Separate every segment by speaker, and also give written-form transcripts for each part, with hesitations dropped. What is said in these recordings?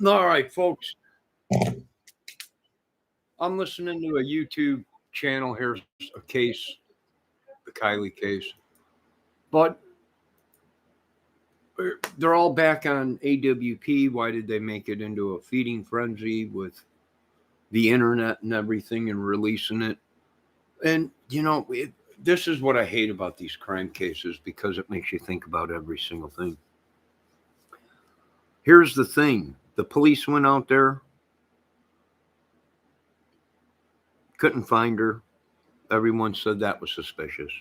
Speaker 1: All right, folks. I'm listening to a YouTube channel. Here's a case, the Kiely case. But they're all back on AWP. Why did they make it into a feeding frenzy with the internet and everything and releasing it? And, this is what I hate about these crime cases because it makes you think about every single thing. Here's the thing. The police went out there, couldn't find her. Everyone said that was suspicious.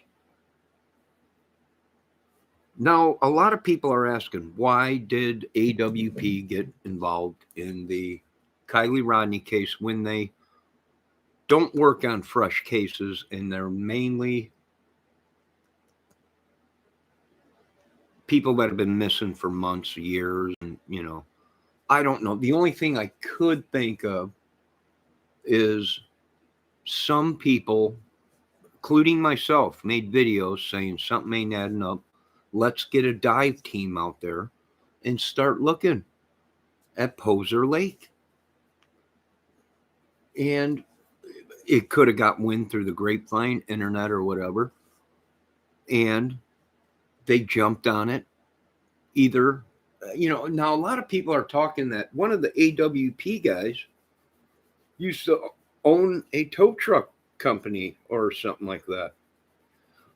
Speaker 1: Now, a lot of people are asking, why did AWP get involved in the Kiely Rodney case when they don't work on fresh cases and they're mainly people that have been missing for months, years, and, I don't know. The only thing I could think of is some people, including myself, made videos saying something ain't adding up. Let's get a dive team out there and start looking at Poser Lake. And it could have got wind through the grapevine, internet, or whatever. And they jumped on it. Either, now a lot of people are talking that one of the AWP guys used to own a tow truck company or something like that.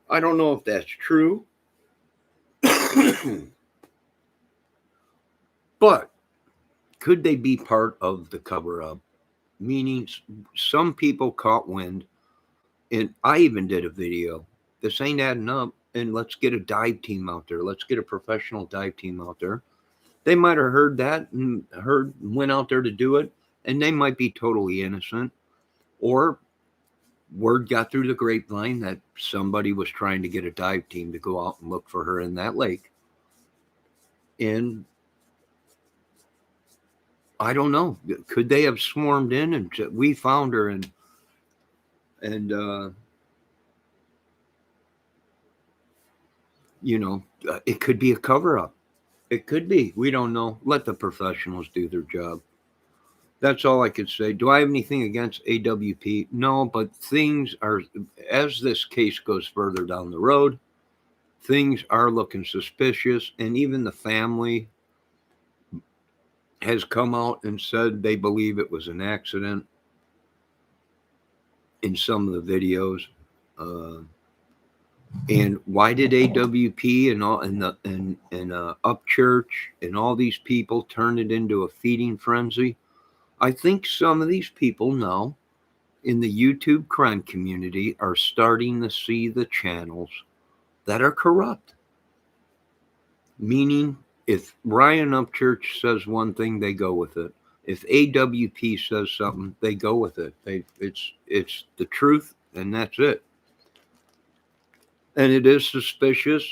Speaker 1: I don't know if that's true. But could they be part of the cover up? Meaning some people caught wind, and I even did a video. This ain't adding up, and let's get a dive team out there. Let's get a professional dive team out there. They might have heard that and went out there to do it, and they might be totally innocent. Or word got through the grapevine that somebody was trying to get a dive team to go out and look for her in that lake. And I don't know. Could they have swarmed in and we found her and it could be a cover up. It could be. We don't know. Let the professionals do their job. That's all I could say. Do I have anything against AWP? No, but things are, as this case goes further down the road, things are looking suspicious. And even the family has come out and said they believe it was an accident in some of the videos. And why did AWP and all and Upchurch and all these people turn it into a feeding frenzy? I think some of these people now in the YouTube crime community are starting to see the channels that are corrupt. Meaning, if Ryan Upchurch says one thing, they go with it. If AWP says something, they go with it. It's the truth, and that's it. And it is suspicious,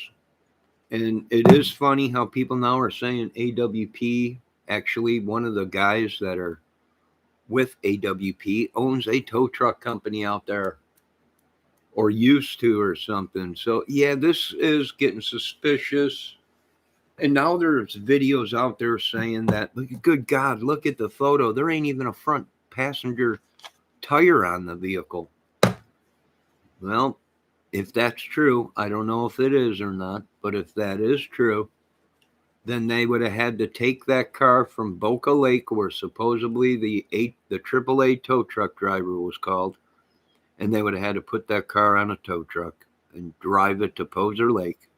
Speaker 1: and it is funny how people now are saying AWP. Actually, one of the guys that are with AWP owns a tow truck company out there, or used to, or something. So yeah, this is getting suspicious. And now there's videos out there saying that, good God, look at the photo. There ain't even a front passenger tire on the vehicle. Well, if that's true, I don't know if it is or not, but if that is true, then they would have had to take that car from Boca Lake, where supposedly the AAA tow truck driver was called, and they would have had to put that car on a tow truck and drive it to Poser Lake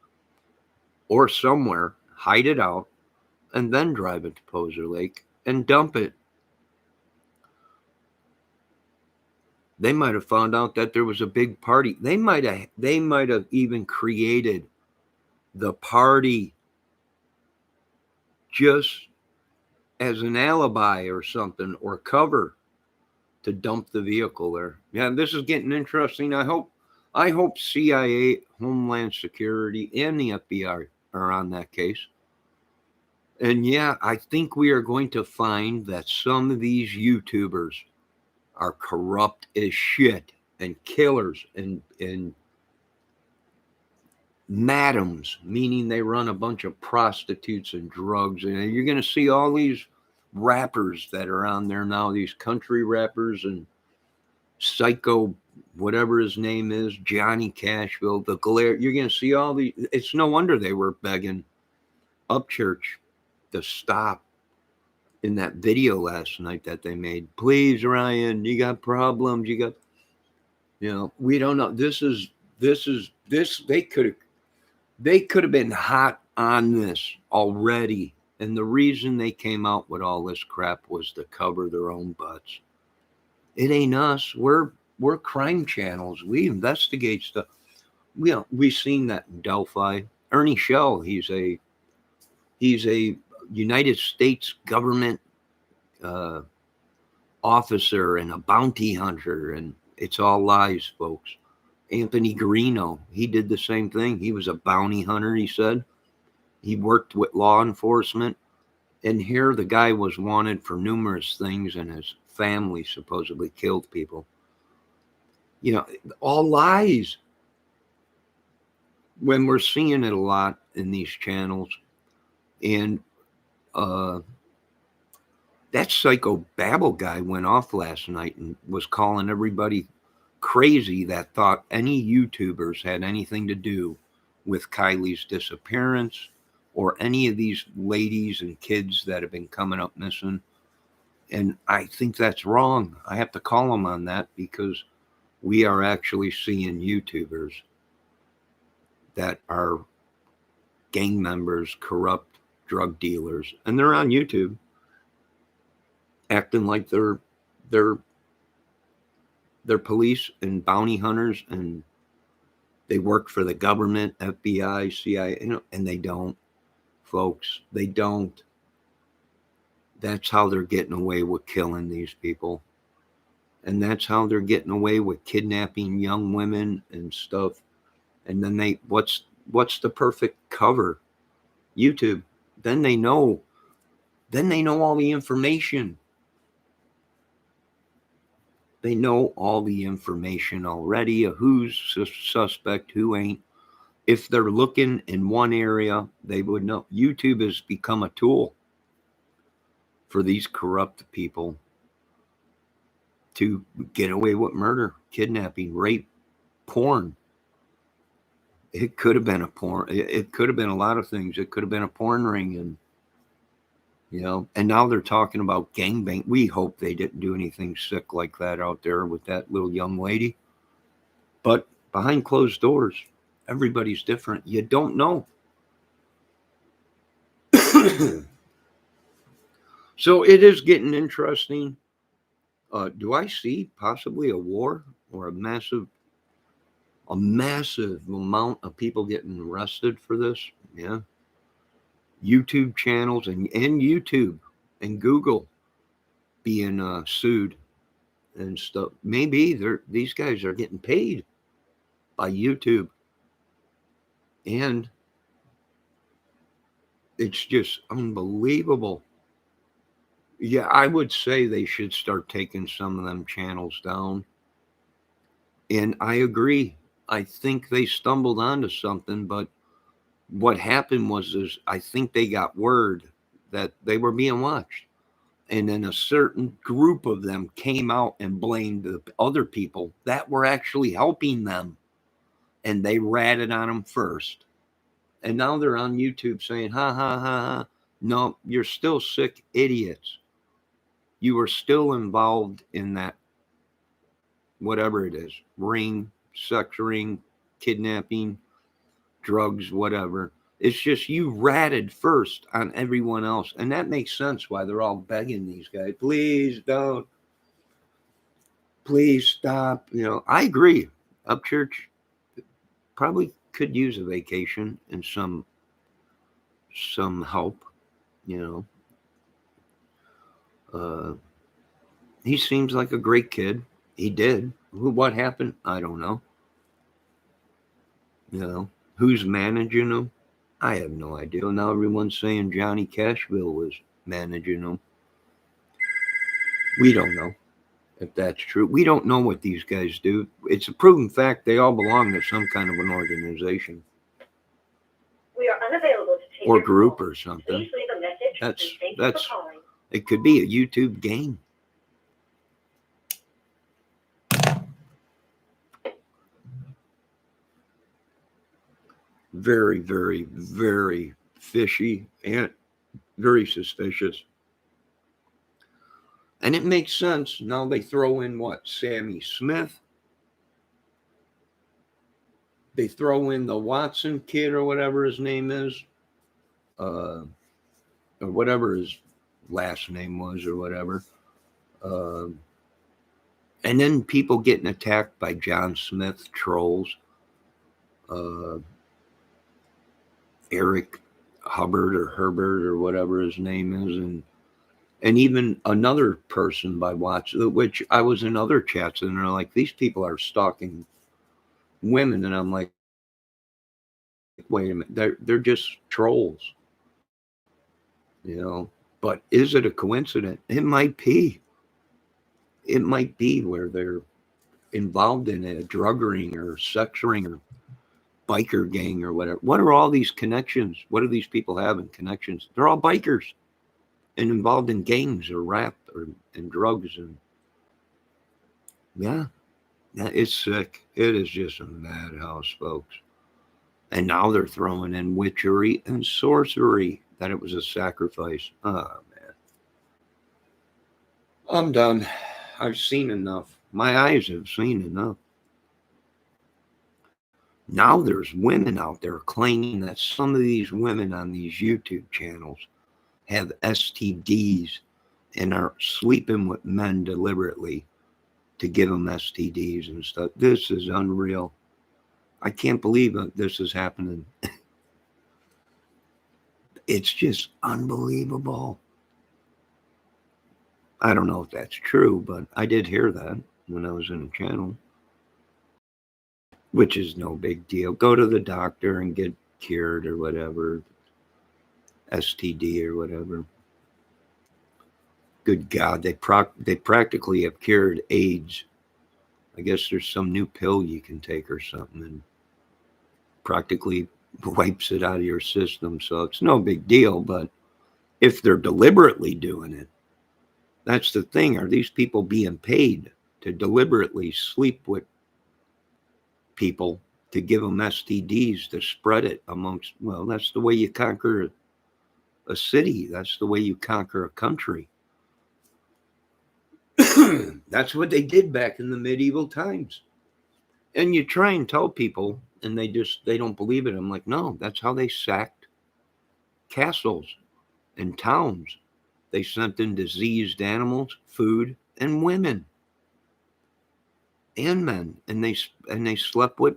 Speaker 1: or somewhere, hide it out, and then drive it to Poser Lake and dump it. They might have found out that there was a big party. They might have even created the party just as an alibi or something, or cover to dump the vehicle there. Yeah, this is getting interesting. I hope CIA, Homeland Security, and the FBI are on that case. And yeah, I think we are going to find that some of these YouTubers are corrupt as shit and killers and madams, meaning they run a bunch of prostitutes and drugs. And you're going to see all these rappers that are on there now, these country rappers and Psycho, whatever his name is, Johnny Cashville, the glare. You're going to see all the. It's no wonder they were begging Upchurch to stop in that video last night that they made. Please, Ryan, you got problems. You got, we don't know. This. They could have been hot on this already. And the reason they came out with all this crap was to cover their own butts. It ain't us. We're crime channels. We investigate stuff. We've seen that in Delphi. Ernie Shell, he's a United States government officer and a bounty hunter, and it's all lies, folks. Anthony Garino, he did the same thing. He was a bounty hunter, he said. He worked with law enforcement. And here the guy was wanted for numerous things, and his family supposedly killed people. All lies. When we're seeing it a lot in these channels. And that Psycho Babble guy went off last night and was calling everybody crazy that thought any YouTubers had anything to do with Kiely's disappearance or any of these ladies and kids that have been coming up missing. And I think that's wrong. I have to call them on that because we are actually seeing YouTubers that are gang members, corrupt drug dealers, and they're on YouTube acting like they're police and bounty hunters, and they work for the government, FBI, CIA, and they don't, folks. They don't. That's how they're getting away with killing these people. And that's how they're getting away with kidnapping young women and stuff. And then what's the perfect cover? YouTube. Then they know all the information. They know all the information already of who's suspect, who ain't. If they're looking in one area, they would know. YouTube has become a tool for these corrupt people to get away with murder, kidnapping, rape, porn. It could have been a porn. It could have been a lot of things. It could have been a porn ring, and and now they're talking about gangbang. We hope they didn't do anything sick like that out there with that little young lady. But behind closed doors, everybody's different. You don't know. So it is getting interesting. Do I see possibly a war or a massive amount of people getting arrested for this? Yeah. YouTube channels and YouTube and Google being sued and stuff. Maybe these guys are getting paid by YouTube. And it's just unbelievable. Yeah, I would say they should start taking some of them channels down. And I agree. I think they stumbled onto something, but what happened was I think they got word that they were being watched. And then a certain group of them came out and blamed the other people that were actually helping them. And they ratted on them first. And now they're on YouTube saying, ha, ha, ha, ha. No, you're still sick idiots. You were still involved in that, whatever it is, ring, sex ring, kidnapping, drugs, whatever. It's just you ratted first on everyone else. And that makes sense why they're all begging these guys, please don't. Please stop. I agree. Upchurch probably could use a vacation and some help, he seems like a great kid. He did. What happened? I don't know. Who's managing him? I have no idea. Now everyone's saying Johnny Cashville was managing him. We don't know if that's true. We don't know what these guys do. It's a proven fact they all belong to some kind of an organization.
Speaker 2: We are unavailable to take
Speaker 1: or group or something.
Speaker 2: Please leave a message.
Speaker 1: That's It could be a YouTube game. Very, very, very fishy and very suspicious. And it makes sense. Now they throw in what? Sammy Smith. They throw in the Watson kid or whatever his name is. Uh, or whatever his last name was or whatever. Uh, and then people getting attacked by John Smith trolls. Uh, Eric Hubbard or Herbert or whatever his name is. And even another person by Watch, which I was in other chats, and they're like, these people are stalking women, and I'm like, wait a minute, they're just trolls, you know. But is it a coincidence? It might be. It might be where they're involved in a drug ring or sex ring or biker gang or whatever. What are all these connections? What do these people have in connections? They're all bikers and involved in gangs or rap or and drugs and yeah. Yeah, it's sick. It is just a madhouse, folks. And now they're throwing in witchery and sorcery, that it was a sacrifice. Oh, man. I'm done. I've seen enough. My eyes have seen enough. Now there's women out there claiming that some of these women on these YouTube channels have STDs and are sleeping with men deliberately to give them STDs and stuff. This is unreal. I can't believe this is happening. It's just unbelievable. I don't know if that's true, but I did hear that when I was in a channel, which is no big deal. Go to the doctor and get cured or whatever, STD or whatever. Good God, they practically have cured AIDS. I guess there's some new pill you can take or something and practically wipes it out of your system. So it's no big deal, but if they're deliberately doing it, that's the thing. Are these people being paid to deliberately sleep with people to give them STDs to spread it amongst? Well, that's the way you conquer a city. That's the way you conquer a country. That's what they did back in the medieval times. And you try and tell people, and they don't believe it. I'm like, no, that's how they sacked castles and towns. They sent in diseased animals, food, and women and men, and they slept with,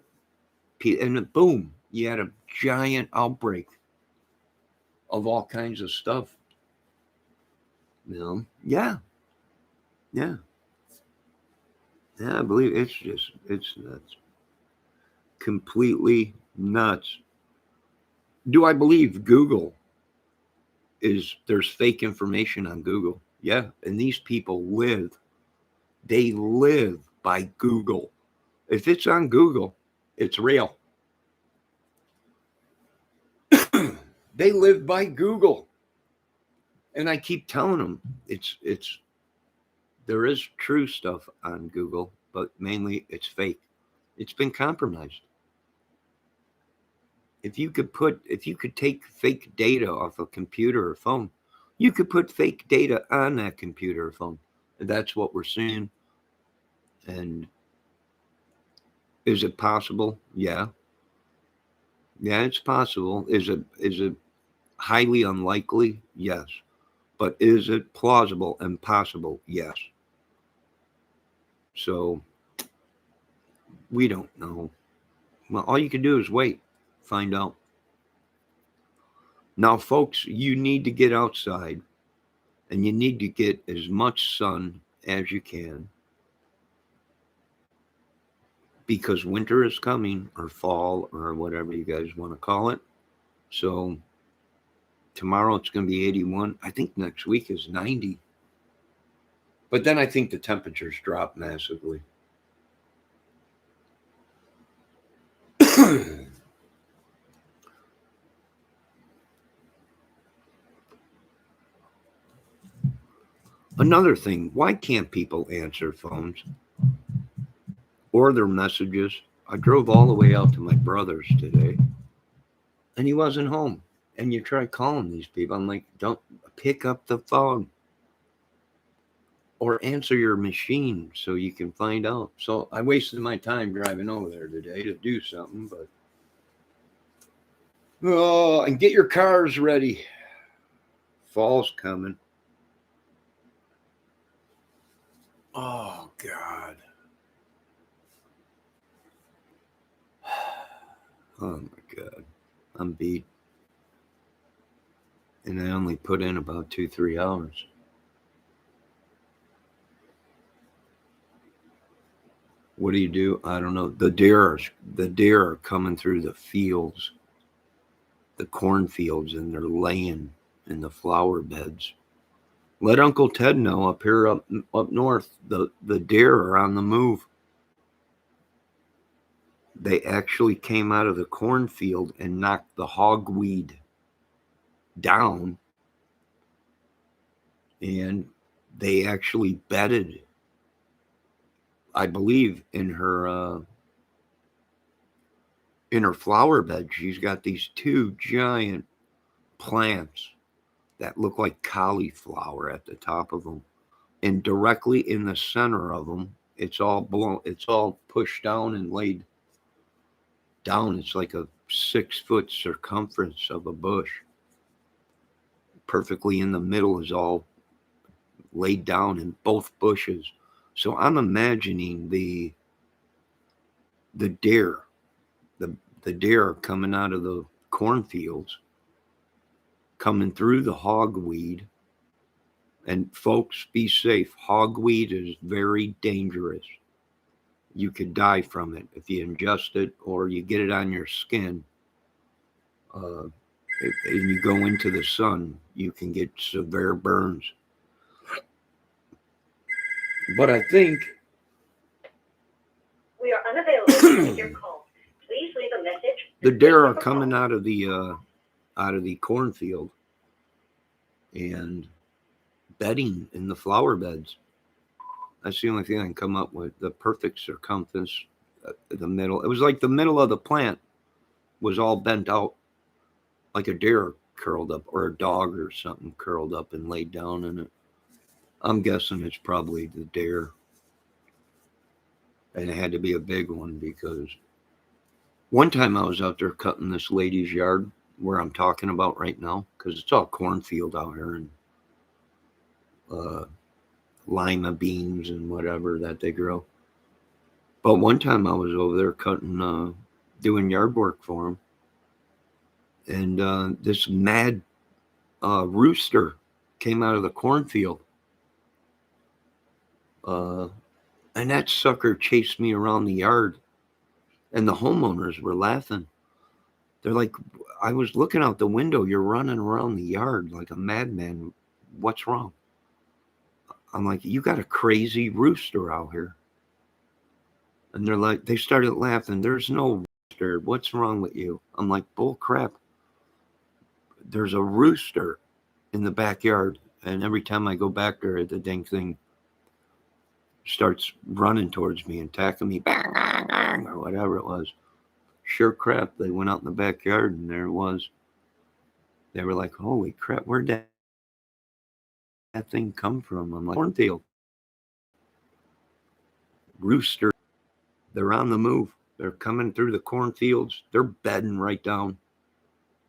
Speaker 1: and boom, you had a giant outbreak of all kinds of stuff. Yeah, yeah, yeah. I believe it's nuts, completely nuts. Do I believe Google is there's fake information on Google? Yeah, and these people they live by Google. If it's on Google, it's real. They live by Google. And I keep telling them it's there is true stuff on Google, but mainly it's fake. It's been compromised. If you could take fake data off a computer or phone, you could put fake data on that computer or phone. And that's what we're seeing. And is it possible? Yeah. Yeah, it's possible. Is it highly unlikely? Yes. But is it plausible and possible? Yes. So we don't know. Well, all you can do is wait, find out. Now, folks, you need to get outside and you need to get as much sun as you can because winter is coming, or fall, or whatever you guys want to call it. So tomorrow it's going to be 81. I think next week is 90. But then I think the temperatures drop massively. Another thing, why can't people answer phones or their messages? I drove all the way out to my brother's today and he wasn't home. And you try calling these people. I'm like, don't pick up the phone or answer your machine so you can find out. So I wasted my time driving over there today to do something, but oh, and get your cars ready. Fall's coming. Oh God. Oh my God. I'm beat. And I only put in about 2-3 hours. What do you do? I don't know. The deer are coming through the fields, the cornfields, and they're laying in the flower beds. Let Uncle Ted know up here up north. The deer are on the move. They actually came out of the cornfield and knocked the hogweed down, and they actually bedded, I believe, in her flower bed. She's got these two giant plants that look like cauliflower at the top of them, and directly in the center of them, it's all blown. It's all pushed down and laid down. It's like a 6 foot circumference of a bush. Perfectly in the middle is all laid down in both bushes. So I'm imagining the deer, the the deer coming out of the cornfields, coming through the hogweed. And folks, be safe. Hogweed is very dangerous. You could die from it if you ingest it or you get it on your skin. Uh, and you go into the sun, you can get severe burns. But I think
Speaker 2: We are unavailable to take your call. Please leave a message.
Speaker 1: the deer are coming out of the cornfield and bedding in the flower beds. That's the only thing I can come up with. The perfect circumference, the middle. It was like the middle of the plant was all bent out, like a deer curled up, or a dog or something curled up and laid down in it. I'm guessing it's probably the deer, and it had to be a big one because one time I was out there cutting this lady's yard where I'm talking about right now, because it's all cornfield out here and uh, lima beans and whatever that they grow. But one time I was over there cutting, doing yard work for him, and this mad rooster came out of the cornfield, uh, and that sucker chased me around the yard, and the homeowners were laughing. They're like, I was looking out the window. You're running around the yard like a madman. What's wrong? I'm like, you got a crazy rooster out here. And they're like, they started laughing. There's no rooster. What's wrong with you? I'm like, bull crap. There's a rooster in the backyard. And every time I go back there, the dang thing starts running towards me and attacking me, or whatever it was. Sure crap, they went out in the backyard and there it was. They were like, holy crap, where'd that thing come from? I'm like, cornfield. Rooster. They're on the move. They're coming through the cornfields. They're bedding right down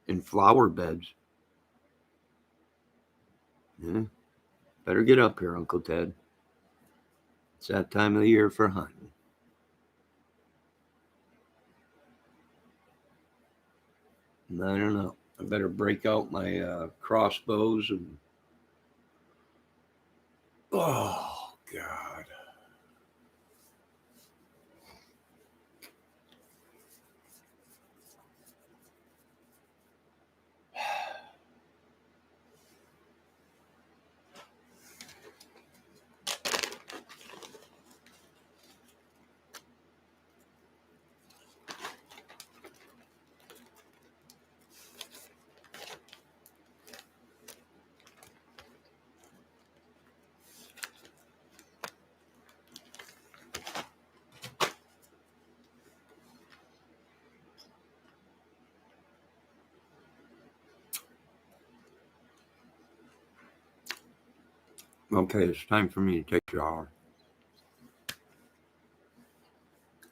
Speaker 1: in flower beds. Yeah. Better get up here, Uncle Ted. It's that time of the year for hunting. And I don't know. I better break out my crossbows and. Oh, God. Okay, it's time for me to take a shower.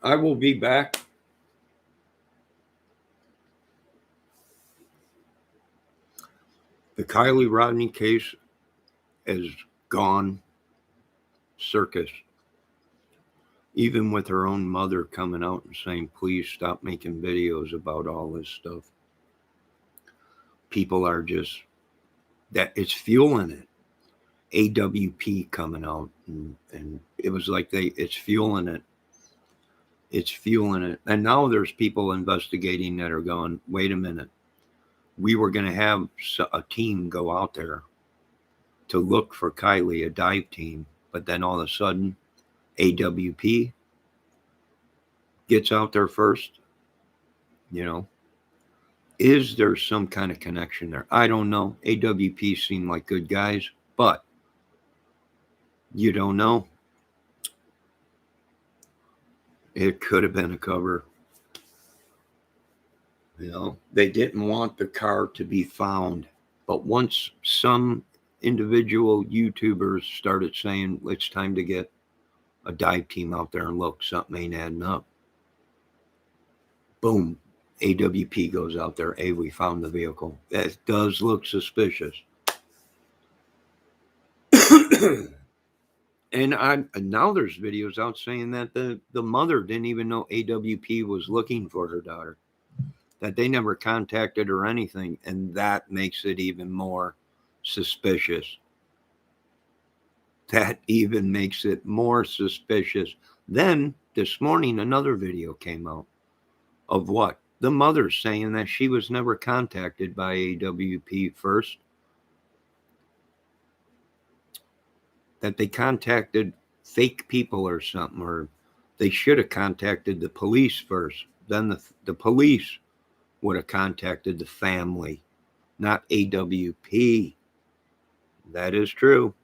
Speaker 1: I will be back. The Kylie Rodney case is gone circus. Even with her own mother coming out and saying, please stop making videos about all this stuff. People are just, that it's fueling it. AWP coming out and it was like it's fueling it. It's fueling it. And now there's people investigating that are going, wait a minute. We were going to have a team go out there to look for Kylie, a dive team. But then all of a sudden, AWP gets out there first. You know, is there some kind of connection there? I don't know. AWP seem like good guys, but you don't know. It could have been a cover. You know, they didn't want the car to be found. But once some individual YouTubers started saying it's time to get a dive team out there and look, something ain't adding up. Boom, AWP goes out there. Hey, we found the vehicle. That does look suspicious. And now there's videos out saying that the mother didn't even know AWP was looking for her daughter, that they never contacted her or anything, and that makes it even more suspicious. That even makes it more suspicious. Then this morning, another video came out of what? The mother saying that she was never contacted by AWP first, that they contacted fake people or something, or they should have contacted the police first. Then the police would have contacted the family, not AWP. That is true.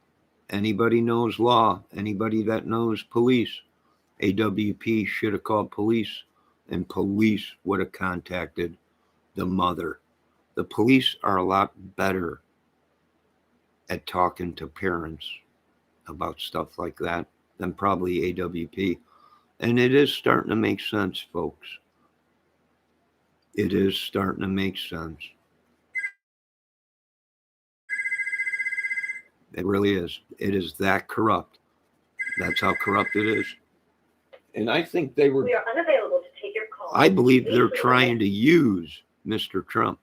Speaker 1: Anybody knows law, anybody that knows police, AWP should have called police, and police would have contacted the mother. The police are a lot better at talking to parents about stuff like that than probably AWP. And it is starting to make sense, folks. It is starting to make sense. It really is. It is that corrupt. That's how corrupt it is. And I think they were.
Speaker 2: We are unavailable to take your call.
Speaker 1: I believe they're trying to use Mr. Trump.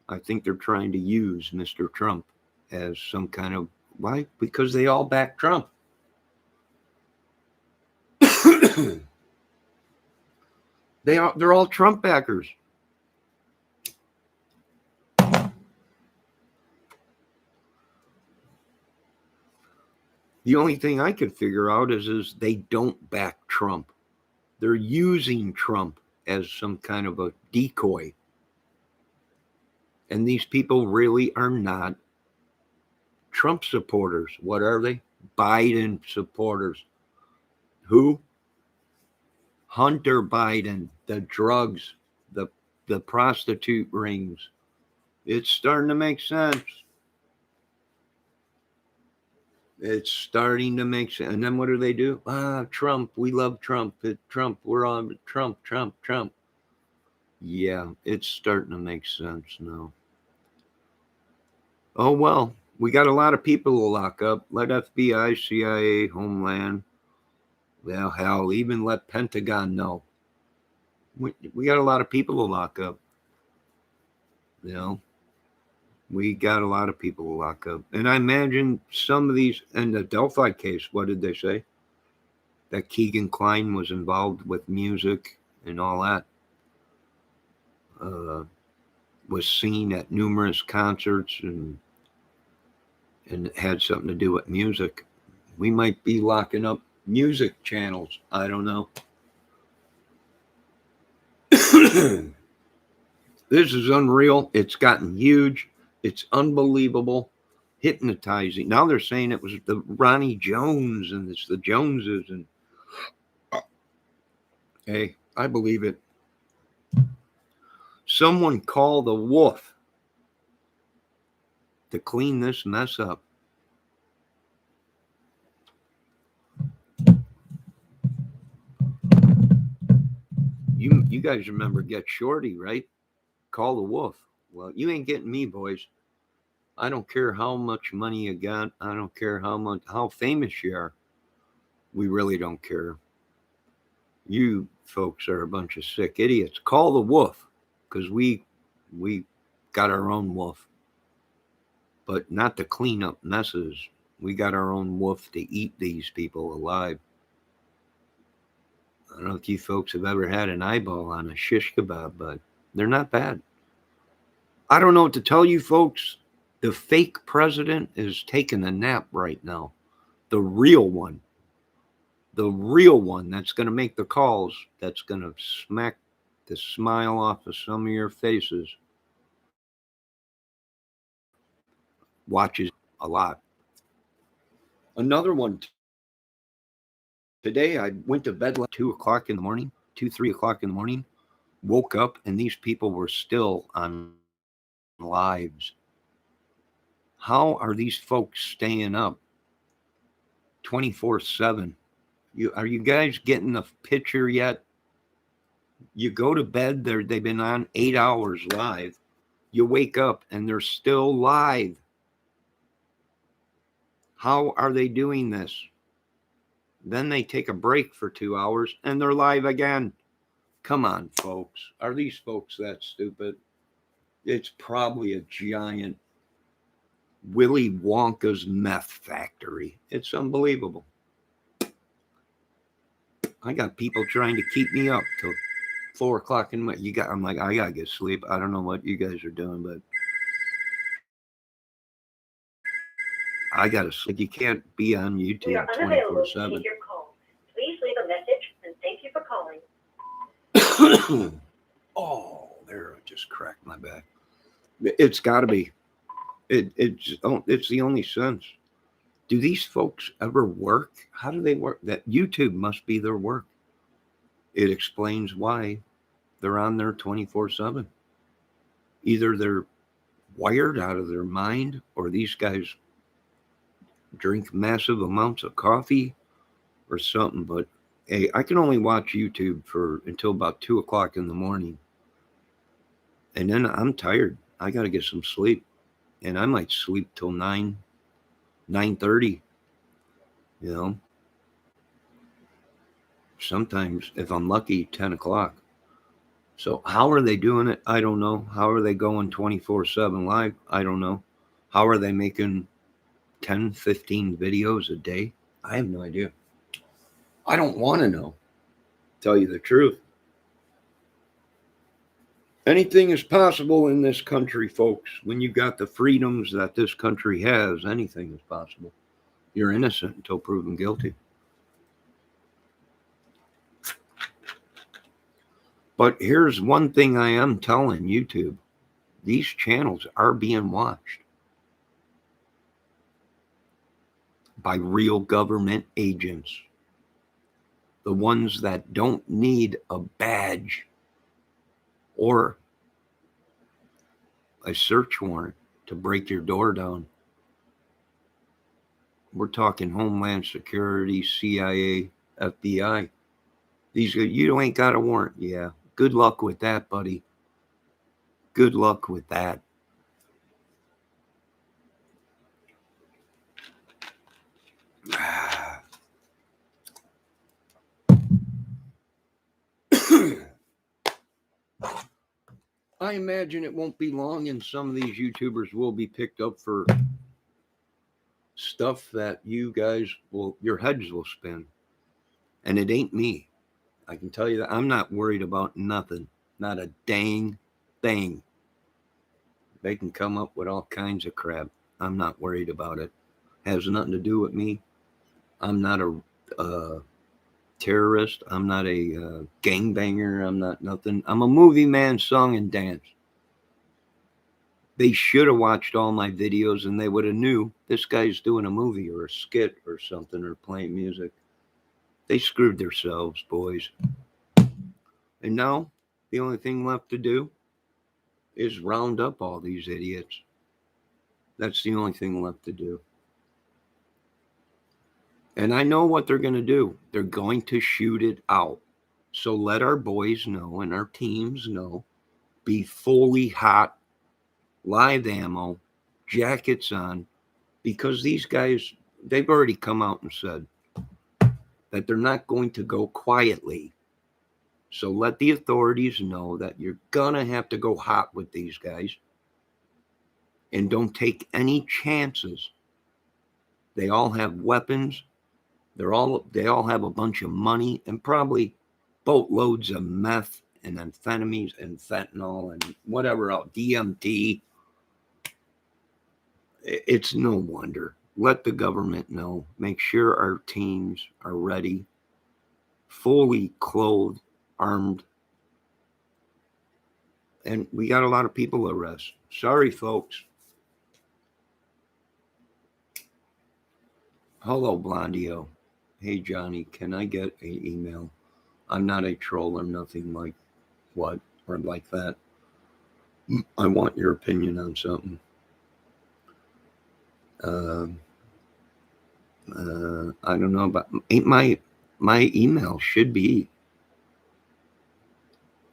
Speaker 1: I think they're trying to use Mr. Trump as some kind of, why? Because they all back Trump. They're all Trump backers. The only thing I could figure out is they don't back Trump. They're using Trump as some kind of a decoy. And these people really are not Trump supporters. What are they? Biden supporters. Who? Hunter Biden, the drugs, the prostitute rings. It's starting to make sense. It's starting to make sense. And then what do they do? Trump. We love Trump. Trump. We're on Trump, Trump, Trump. Yeah, it's starting to make sense now. Oh, well, we got a lot of people to lock up. Let FBI, CIA, Homeland. Well, hell, even let Pentagon know. We got a lot of people to lock up. You know, we got a lot of people to lock up. And I imagine some of these, in the Delphi case, what did they say? That Keegan Kline was involved with music and all that. Was seen at numerous concerts and it had something to do with music. We might be locking up music channels. I don't know. This is unreal. It's gotten huge. It's unbelievable. Hypnotizing. Now they're saying it was the Ronnie Jones and it's the Joneses. And hey, I believe it. Someone call the wolf to clean this mess up. You guys remember Get Shorty, right? Call the Wolf. Well, you ain't getting me, boys. I don't care how much money you got. I don't care how famous you are. We really don't care. You folks are a bunch of sick idiots. Call the wolf, because we got our own wolf, but not to clean up messes. We got our own wolf to eat these people alive. I don't know if you folks have ever had an eyeball on a shish kebab, but they're not bad. I don't know what to tell you folks. The fake president is taking a nap right now. The real one. The real one that's going to make the calls, that's going to smack the smile off of some of your faces, watches a lot. Another one today, I went to bed like 2 o'clock in the morning, 3 o'clock in the morning, woke up, and these people were still on lives. How are these folks staying up 24/7? Are you guys getting the picture yet? You go to bed, they've been on 8 hours live. You wake up and they're still live. How are they doing this? Then they take a break for 2 hours and they're live again. Come on, folks. Are these folks that stupid? It's probably a giant Willy Wonka's meth factory. It's unbelievable. I got people trying to keep me up till 4 o'clock in the morning. I'm like, I gotta get sleep. I don't know what you guys are doing, but I gotta sleep. You can't be on
Speaker 2: We
Speaker 1: YouTube
Speaker 2: are unavailable to
Speaker 1: 24/7.
Speaker 2: take your call. Please leave a message and thank you for calling.
Speaker 1: Oh, there, I just cracked my back. It's got to be. It's the only sense. Do these folks ever work? How do they work? That YouTube must be their work. It explains why they're on there 24/7. Either they're wired out of their mind, or these guys drink massive amounts of coffee or something. But hey, I can only watch YouTube for until about 2 o'clock in the morning, and then I'm tired. I got to get some sleep, and I might sleep till 9:30. You know, sometimes if I'm lucky, 10 o'clock. So how are they doing it? I don't know. How are they going 24/7 live? I don't know. How are they making 10, 15 videos a day? I have no idea. I don't want to know. Tell you the truth. Anything is possible in this country, folks. When you got the freedoms that this country has, anything is possible. You're innocent until proven guilty. But here's one thing I am telling YouTube. These channels are being watched by real government agents. The ones that don't need a badge or a search warrant to break your door down. We're talking Homeland Security, CIA, FBI. You ain't got a warrant. Yeah. Good luck with that, buddy. Good luck with that. I imagine it won't be long and some of these YouTubers will be picked up for stuff that your heads will spin. And it ain't me. I can tell you that I'm not worried about nothing. Not a dang thing. They can come up with all kinds of crap. I'm not worried about it. Has nothing to do with me. I'm not a terrorist. I'm not a gangbanger. I'm not nothing. I'm a movie man, song and dance. They should have watched all my videos and they would have knew this guy's doing a movie or a skit or something or playing music. They screwed themselves, boys. And now the only thing left to do is round up all these idiots. That's the only thing left to do. And I know what they're going to do. They're going to shoot it out. So let our boys know and our teams know, be fully hot, live ammo, jackets on, because these guys, they've already come out and said that they're not going to go quietly. So let the authorities know that you're going to have to go hot with these guys and don't take any chances. They all have weapons. They all have a bunch of money and probably boatloads of meth and amphetamines and fentanyl and whatever else, DMT. It's no wonder. Let the government know. Make sure our teams are ready, fully clothed, armed. And we got a lot of people to arrest. Sorry, folks. Hello, Blondio. Hey, Johnny, can I get an email? I'm not a troll or nothing like what or like that. I want your opinion on something. Uh, I don't know about my email should be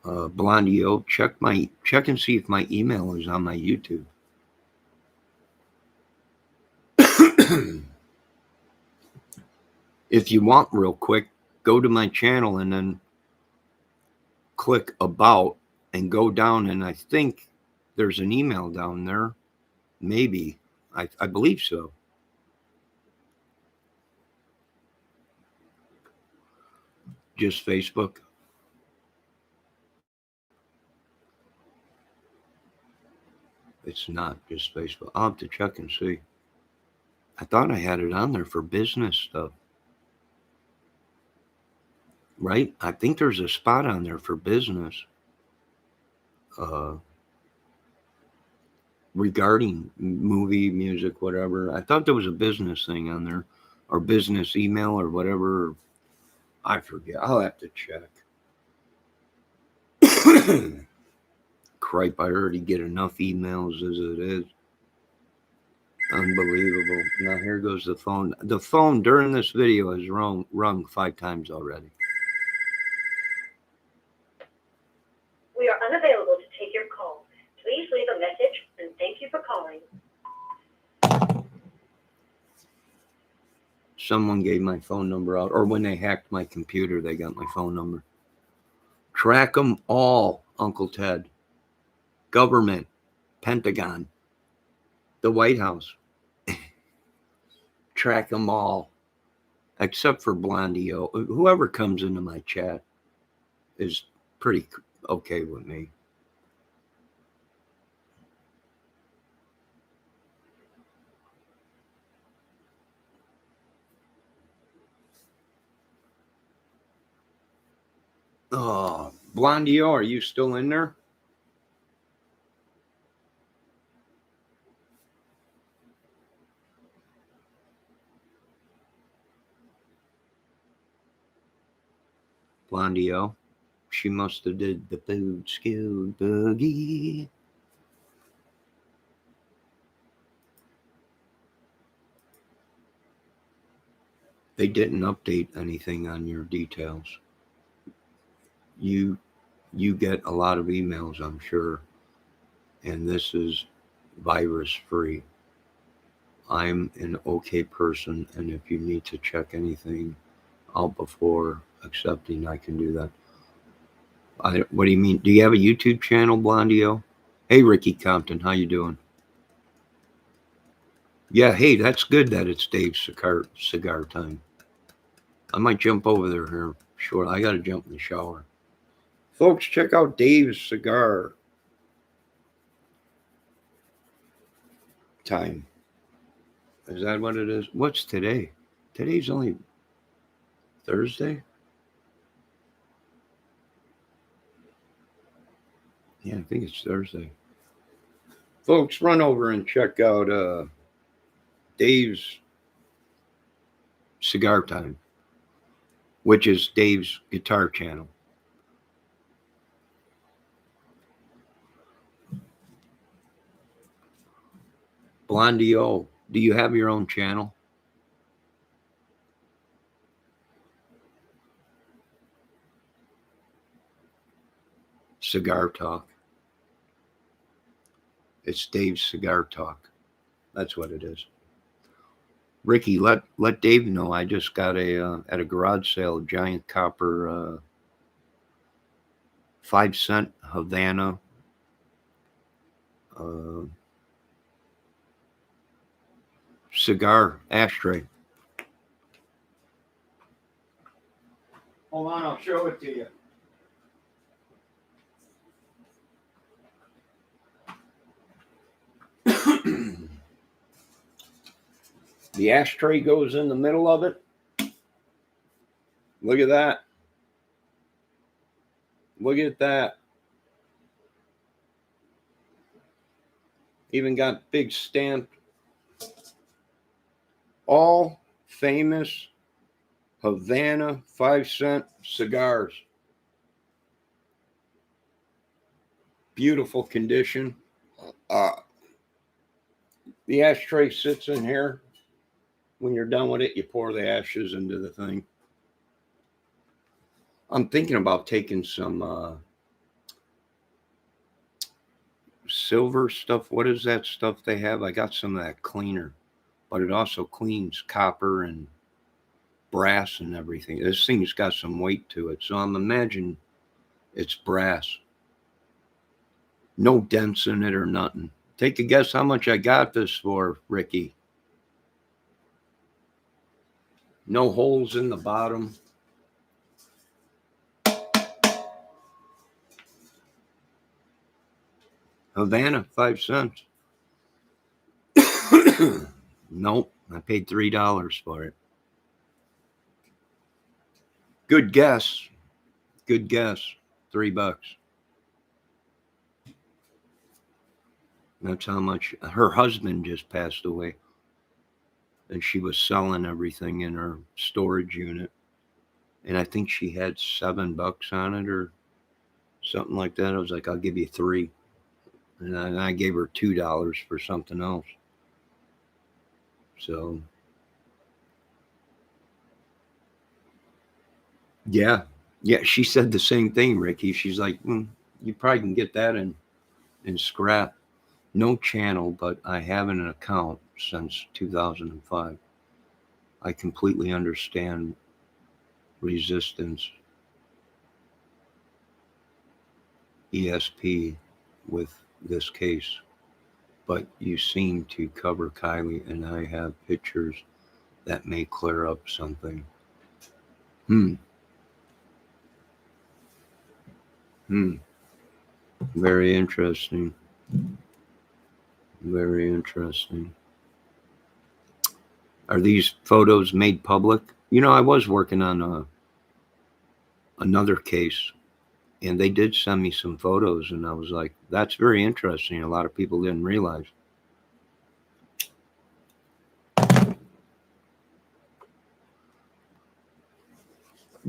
Speaker 1: Blondio. Check and see if my email is on my YouTube. If you want, real quick, go to my channel and then click about and go down, and I think there's an email down there. Maybe. I believe so. Just Facebook. It's not just Facebook. I'll have to check and see. I thought I had it on there for business stuff. Right? I think there's a spot on there for business. Regarding movie, music, whatever. I thought there was a business thing on there, or business email, or whatever. I forget. I'll have to check. Cripe, I already get enough emails as it is. Unbelievable. Now here goes the phone. The phone during this video has rung 5 times already.
Speaker 2: We are unavailable to take your call. Please leave a message and thank you for calling.
Speaker 1: Someone gave my phone number out, or when they hacked my computer, they got my phone number. Track them all, Uncle Ted. Government, Pentagon, the White House. Track them all, except for Blondio. Whoever comes into my chat is pretty okay with me. Oh, Blondio, are you still in there? Blondio, she must have did the food skill boogie. They didn't update anything on your details. You get a lot of emails, I'm sure, and this is virus free. I'm an okay person, and if you need to check anything out before accepting, I can do that. What do you mean? Do you have a YouTube channel, Blondio? Hey, Ricky Compton, how you doing? Yeah, hey, that's good that it's Dave's cigar time. I might jump over there here. Sure, I got to jump in the shower. Folks, check out Dave's cigar time. Is that what it is? What's today? Today's only Thursday? Yeah, I think it's Thursday. Folks, run over and check out Dave's Cigar Time, which is Dave's guitar channel. Blondio, do you have your own channel? Cigar Talk. It's Dave's Cigar Talk. That's what it is. Ricky, let Dave know. I just got at a garage sale, giant copper 5 cent Havana uh, cigar ashtray. Hold on, I'll show it to you. The ashtray goes in the middle of it. Look at that. Look at that. Even got big stamp. All famous Havana 5 cent cigars. Beautiful condition. The ashtray sits in here. When you're done with it, you pour the ashes into the thing. I'm thinking about taking some silver stuff. What is that stuff they have? I got some of that cleaner, but it also cleans copper and brass and everything. This thing's got some weight to it, so I'm imagining it's brass. No dents in it or nothing. Take a guess how much I got this for, Ricky. No holes in the bottom. Havana, 5 cents. Nope, I paid $3 for it. Good guess. Good guess. $3. That's how much. Her husband just passed away, and she was selling everything in her storage unit, and I think she had $7 on it or something like that. I was like, I'll give you $3, and I gave her $2 for something else. So yeah, she said the same thing, Ricky. She's like, you probably can get that in scrap. No channel, but I have an account since 2005. I completely understand resistance ESP with this case, but you seem to cover Kylie, and I have pictures that may clear up something. Very interesting. Very interesting. Are these photos made public? I was working on another case, and they did send me some photos, and I was like, that's very interesting. A lot of people didn't realize.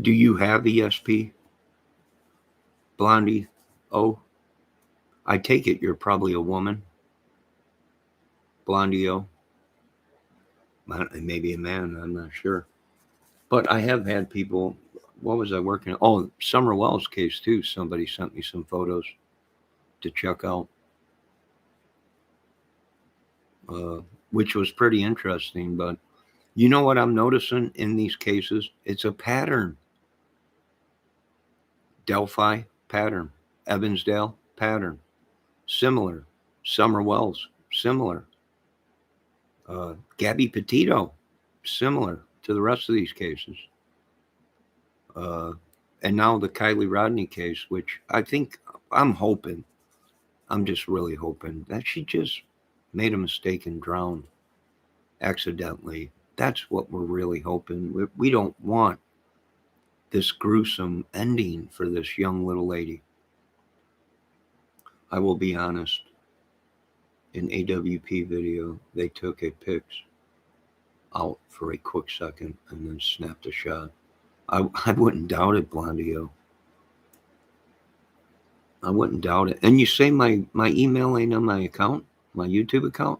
Speaker 1: Do you have ESP, Blondie? Oh, I take it you're probably a woman, Blondie. Oh, maybe a man. I'm not sure. But I have had people. What was I working on? Oh, Summer Wells case too. Somebody sent me some photos to check out, uh, which was pretty interesting. But you know what I'm noticing in these cases? It's a pattern. Delphi, pattern. Evansdale, pattern. Similar. Summer Wells, similar. Gabby Petito, similar to the rest of these cases. And now the Kylie Rodney case, which I'm hoping, I'm just really hoping that she just made a mistake and drowned accidentally. That's what we're really hoping. We don't want this gruesome ending for this young little lady. I will be honest. In AWP video, they took a pics out for a quick second and then snapped a shot. I wouldn't doubt it, Blondio. I wouldn't doubt it. And you say my email ain't on my account, my YouTube account?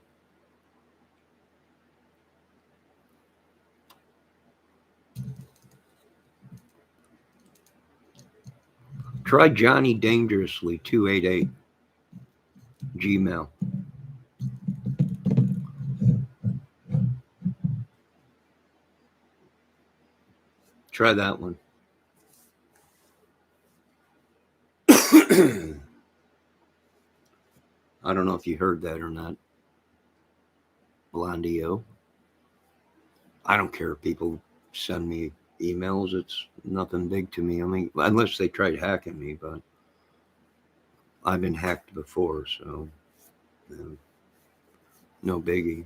Speaker 1: Try Johnny Dangerously 288 Gmail. Try that one. I don't know if you heard that or not. Blondio. I don't care if people send me emails. It's nothing big to me. I mean, unless they tried hacking me, but I've been hacked before, so no biggie.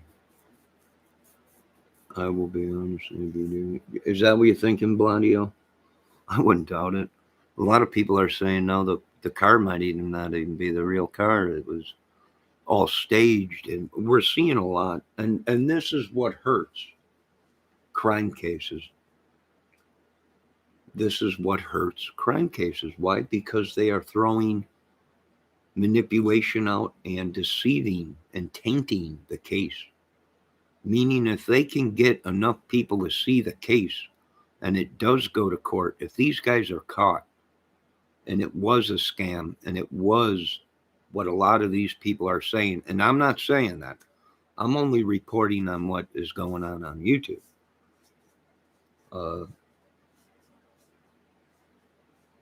Speaker 1: I will be honest. Is that what you're thinking, Blondio? I wouldn't doubt it. A lot of people are saying now the car might even not even be the real car. It was all staged, and we're seeing a lot. And this is what hurts crime cases. This is what hurts crime cases. Why? Because they are throwing manipulation out and deceiving and tainting the case. Meaning, if they can get enough people to see the case and it does go to court, if these guys are caught and it was a scam and it was what a lot of these people are saying, and I'm not saying that, I'm only reporting on what is going on YouTube.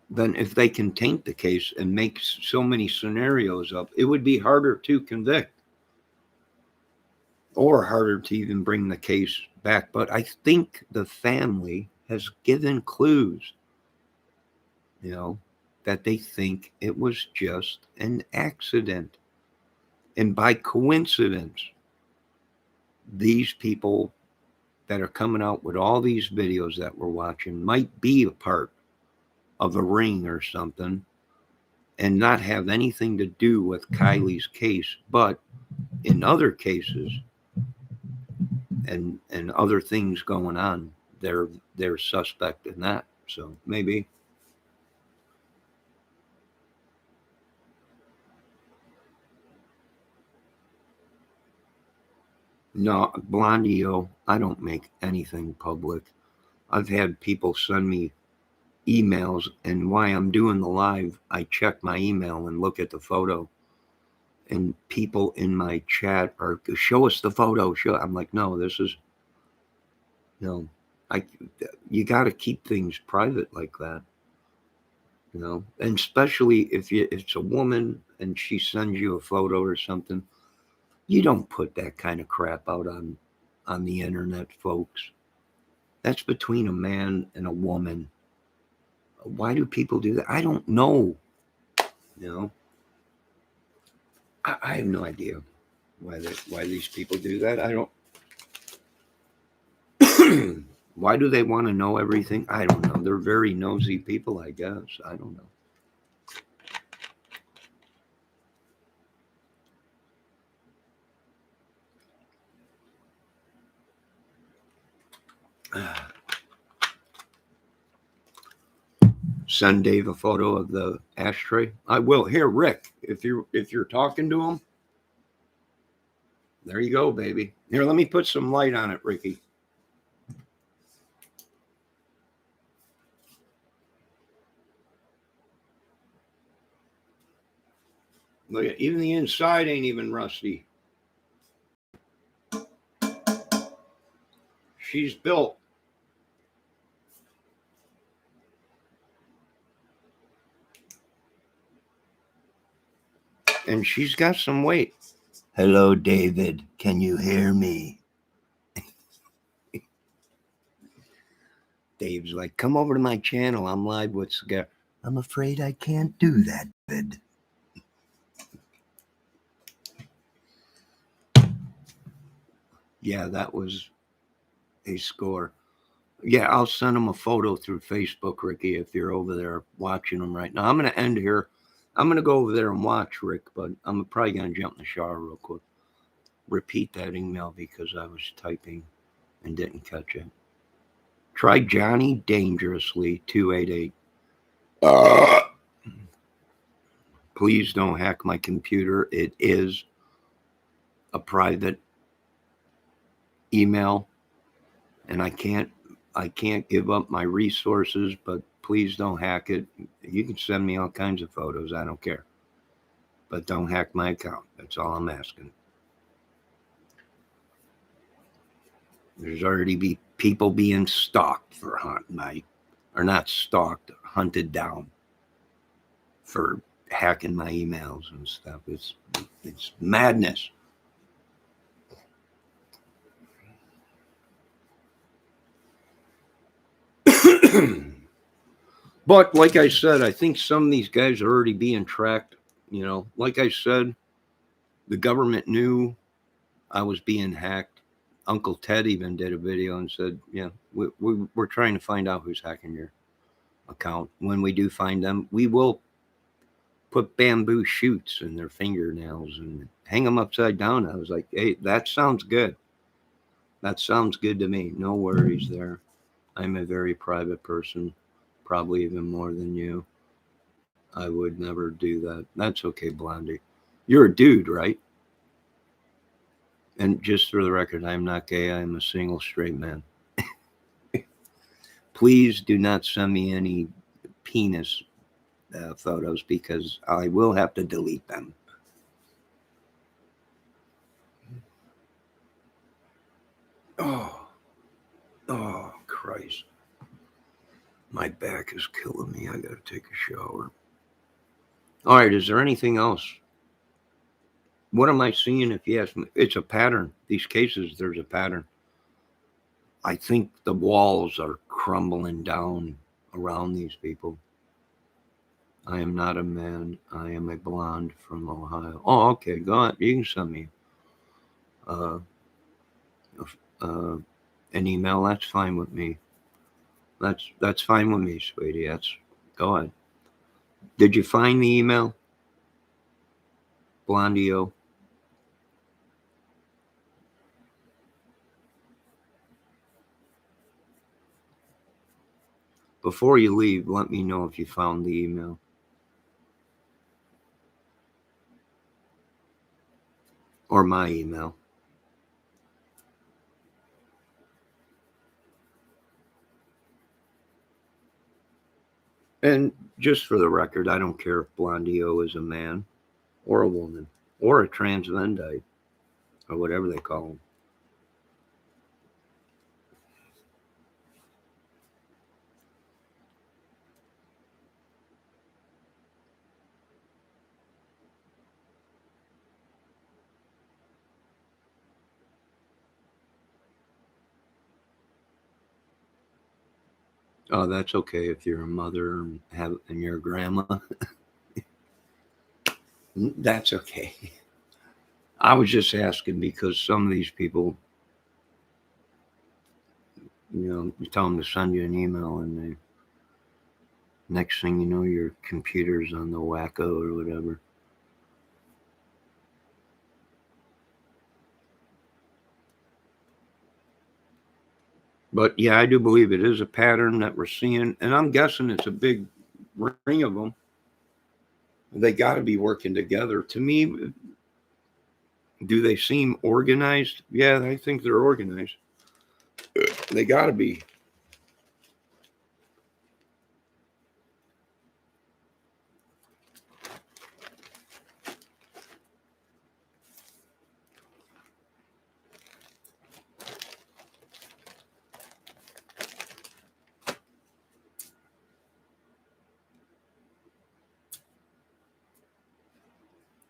Speaker 1: Then if they can taint the case and make so many scenarios up, it would be harder to convict or harder to even bring the case back. But I think the family has given clues, that they think it was just an accident. And by coincidence, these people that are coming out with all these videos that we're watching might be a part of a ring or something and not have anything to do with Kiely's case, but in other cases and other things going on, they're suspect in that. So maybe. No, Blondio, I don't make anything public. I've had people send me emails, and while I'm doing the live, I check my email and look at the photo. And people in my chat are, show us the photo. I'm like, no, this is, no, you got to keep things private like that, and especially if it's a woman and she sends you a photo or something, you don't put that kind of crap out on the internet, folks. That's between a man and a woman. Why do people do that? I don't know. I have no idea why these people do that. I don't. Why do they want to know everything? I don't know. They're very nosy people, I guess. I don't know. Send Dave a photo of the ashtray. I will. Here, Rick, if you're talking to him, there you go, baby. Here, let me put some light on it, Ricky. Look at, even the inside ain't even rusty. She's built. And she's got some weight. Hello, David. Can you hear me? Dave's like, come over to my channel. I'm live with Cigar. I'm afraid I can't do that, David. Yeah, that was a score. Yeah, I'll send him a photo through Facebook, Ricky, if you're over there watching them right now. I'm going to end here. I'm going to go over there and watch, Rick, but I'm probably going to jump in the shower real quick. Repeat that email because I was typing and didn't catch it. Try Johnny Dangerously 288. Please don't hack my computer. It is a private email, and I can't give up my resources, but please don't hack it. You can send me all kinds of photos. I don't care. But don't hack my account. That's all I'm asking. There's already people being stalked for or not stalked, hunted down for hacking my emails and stuff. It's madness. But like I said, I think some of these guys are already being tracked. Like I said, the government knew I was being hacked. Uncle Ted even did a video and said, "Yeah, we're trying to find out who's hacking your account. When we do find them, we will put bamboo shoots in their fingernails and hang them upside down." I was like, "Hey, that sounds good. That sounds good to me. No worries there. I'm a very private person, probably even more than you. I would never do that. That's okay, Blondie. You're a dude, right? And just for the record, I'm not gay. I'm a single straight man. Please do not send me any penis photos because I will have to delete them." Oh, Christ. My back is killing me. I got to take a shower. All right, is there anything else? What am I seeing? If you ask me, it's a pattern. These cases, there's a pattern. I think the walls are crumbling down around these people. I am not a man. I am a blonde from Ohio. Oh, okay. Go on. You can send me uh, uh, an email. That's fine with me. That's fine with me, sweetie. Go ahead. Did you find the email, Blondio? Before you leave, let me know if you found the email. Or my email. And just for the record, I don't care if Blondio is a man or a woman or a transvendite or whatever they call them. Oh, that's okay if you're a mother and you're a grandma. That's okay. I was just asking because some of these people, you tell them to send you an email, and next thing you know, your computer's on the wacko or whatever. But yeah, I do believe it is a pattern that we're seeing, and I'm guessing it's a big ring of them. They got to be working together. To me, do they seem organized? Yeah, I think they're organized. They got to be.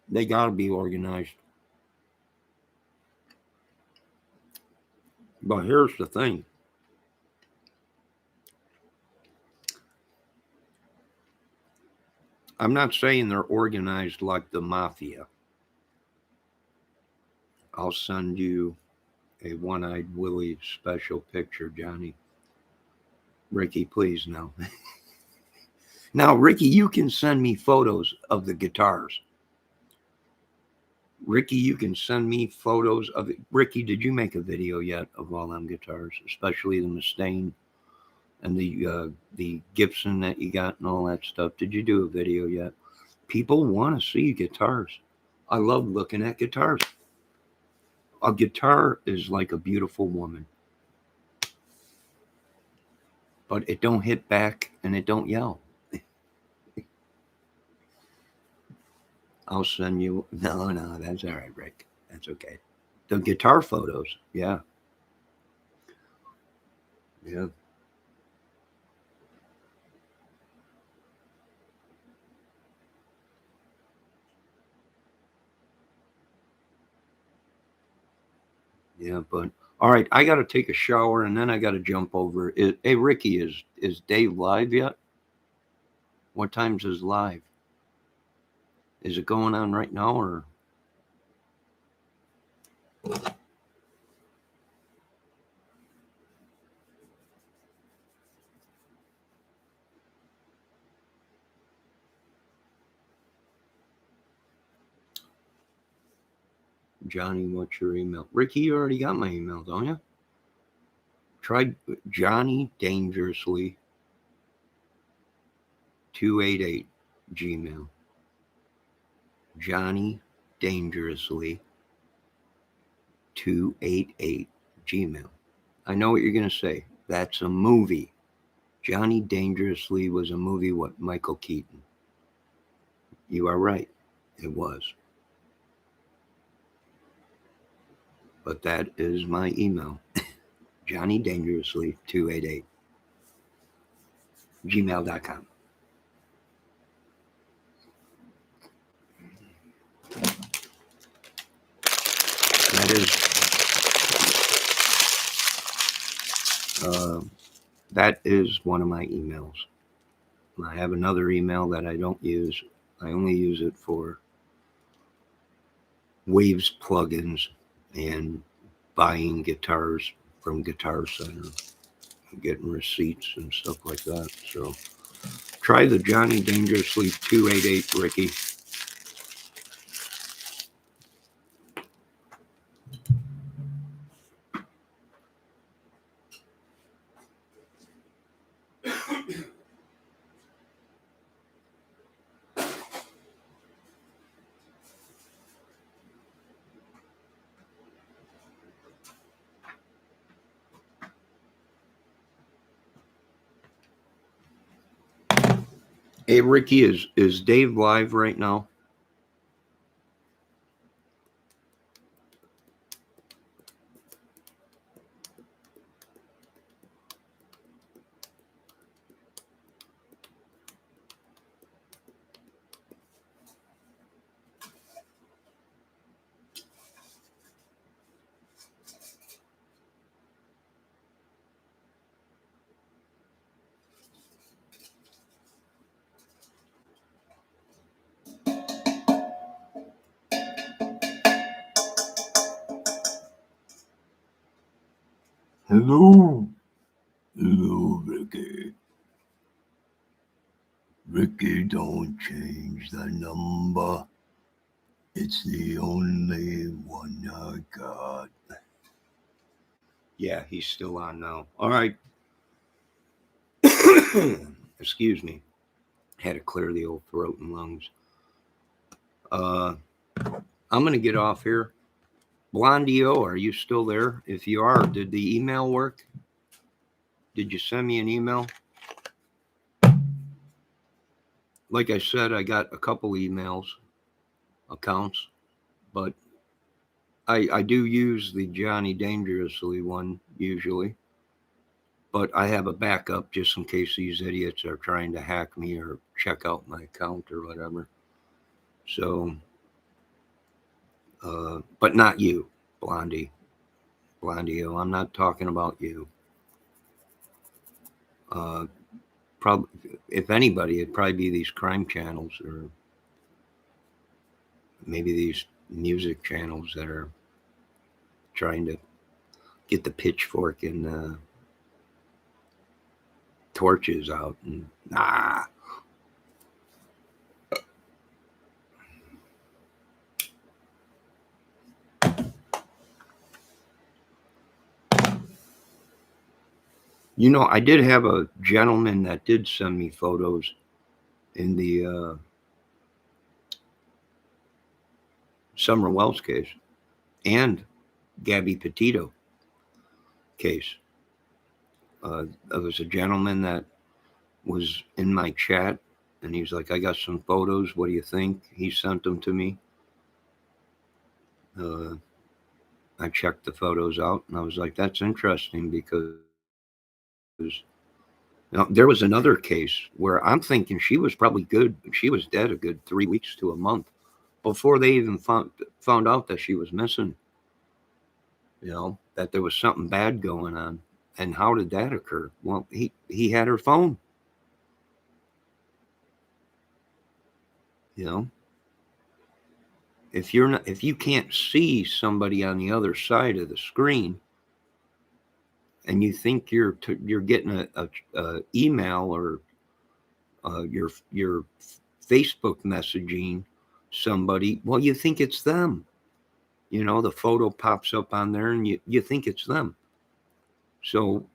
Speaker 1: They got to be organized. But here's the thing. I'm not saying they're organized like the mafia. I'll send you a one-eyed Willie special picture, Johnny. Ricky, please no. Now, Ricky, you can send me photos of the guitars. Ricky, you can send me photos of it. Ricky, did you make a video yet of all them guitars, especially the Mustaine and the Gibson that you got and all that stuff? Did you do a video yet? People want to see guitars. I love looking at guitars. A guitar is like a beautiful woman. but it don't hit back and it don't yell. I'll send you. No, that's all right, Rick. That's okay. The guitar photos. Yeah. Yeah. Yeah. But all right, I got to take a shower and then I got to jump over. Hey, Ricky, is Dave live yet? What time's his live? Is it going on right now or? Johnny, what's your email? Ricky, you already got my email, don't you? Try Johnny Dangerously 288 Gmail. Johnny Dangerously 288 Gmail. I know what you're going to say. That's a movie. Johnny Dangerously was a movie with Michael Keaton. You are right. It was. But that is my email. Johnny Dangerously 288 gmail.com. That is that is one of my emails. I have another email that I don't use. I only use it for Waves plugins and buying guitars from Guitar Center, getting receipts and stuff like that. So try the Johnny Dangerously 288, Ricky. Hey, Ricky, is Dave live right now? Hello. Hello, Ricky. Ricky, don't change the number. It's the only one I got. Yeah, he's still on now. All right. Excuse me. Had to clear the old throat and lungs. I'm going to get off here. Blondio, are you still there? If you are, did the email work? Did you send me an email? Like I said, I got a couple emails, accounts, but I do use the Johnny Dangerously one usually. But I have a backup just in case these idiots are trying to hack me or check out my account or whatever. So, but not you, Blondie. Blondio, I'm not talking about you. Probably, if anybody, it'd probably be these crime channels or maybe these music channels that are trying to get the pitchfork and torches out. And you know, I did have a gentleman that did send me photos in the Summer Wells case and Gabby Petito case. There was a gentleman that was in my chat, and he was like, "I got some photos. What do you think?" He sent them to me. Uh, I checked the photos out, and I was like, "That's interesting," because there was another case where I'm thinking she was probably good. She was dead a good 3 weeks to a month before they even found out that she was missing. That there was something bad going on. And how did that occur? Well, he had her phone. You know, if you can't see somebody on the other side of the screen, and you think you're getting a email or your Facebook messaging somebody, well, you think it's them. The photo pops up on there, and you think it's them. So,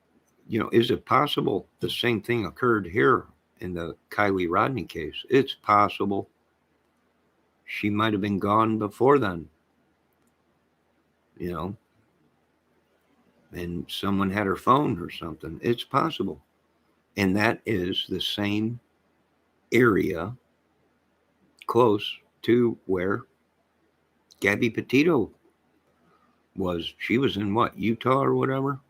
Speaker 1: is it possible the same thing occurred here in the Kylie Rodney case? It's possible. She might have been gone before then, you know, and someone had her phone or something. It's possible. And that is the same area close to where Gabby Petito was. She was in what, Utah or whatever?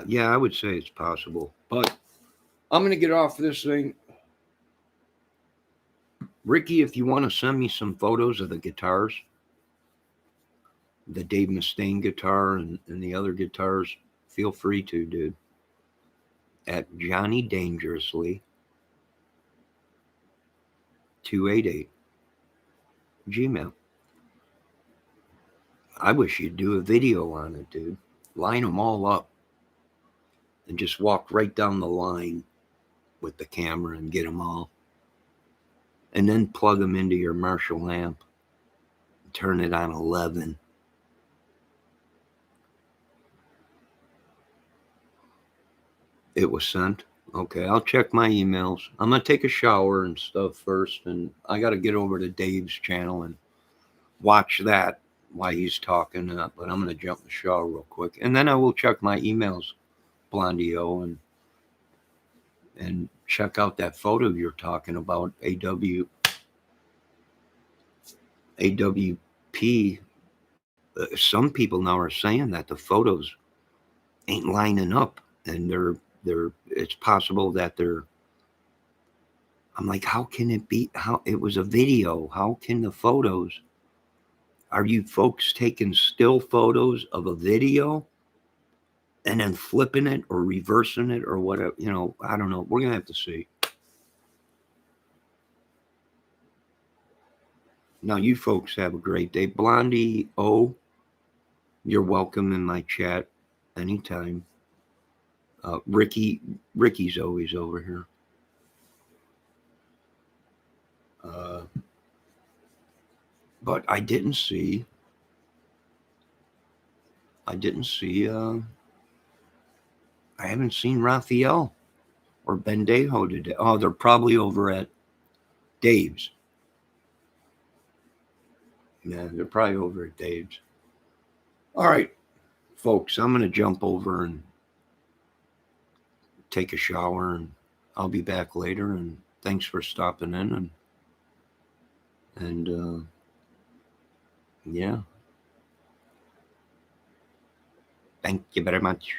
Speaker 1: Yeah, I would say it's possible. But I'm going to get off this thing. Ricky, if you want to send me some photos of the guitars, the Dave Mustaine guitar and the other guitars, feel free to, dude. At Johnny Dangerously 288 Gmail. I wish you'd do a video on it, dude. Line them all up and just walk right down the line with the camera and get them all. And then plug them into your Marshall amp. Turn it on 11. It was sent. Okay, I'll check my emails. I'm going to take a shower and stuff first. And I got to get over to Dave's channel and watch that while he's talking. But I'm going to jump in the shower real quick. And then I will check my emails, Blondie O, and check out that photo you're talking about, AWP. Some people now are saying that the photos ain't lining up, and they're. It's possible that they're. I'm like, how can it be? How it was a video? How can the photos? Are you folks taking still photos of a video and then flipping it or reversing it or whatever? I don't know. We're gonna have to see. Now, you folks have a great day. Blondie O, you're welcome in my chat anytime. Ricky's always over here. Uh, but I didn't see. I didn't see. I haven't seen Raphael or Bendejo today. Oh, they're probably over at Dave's. Yeah, they're probably over at Dave's. All right, folks, I'm gonna jump over and take a shower, and I'll be back later. And thanks for stopping in, and yeah, thank you very much.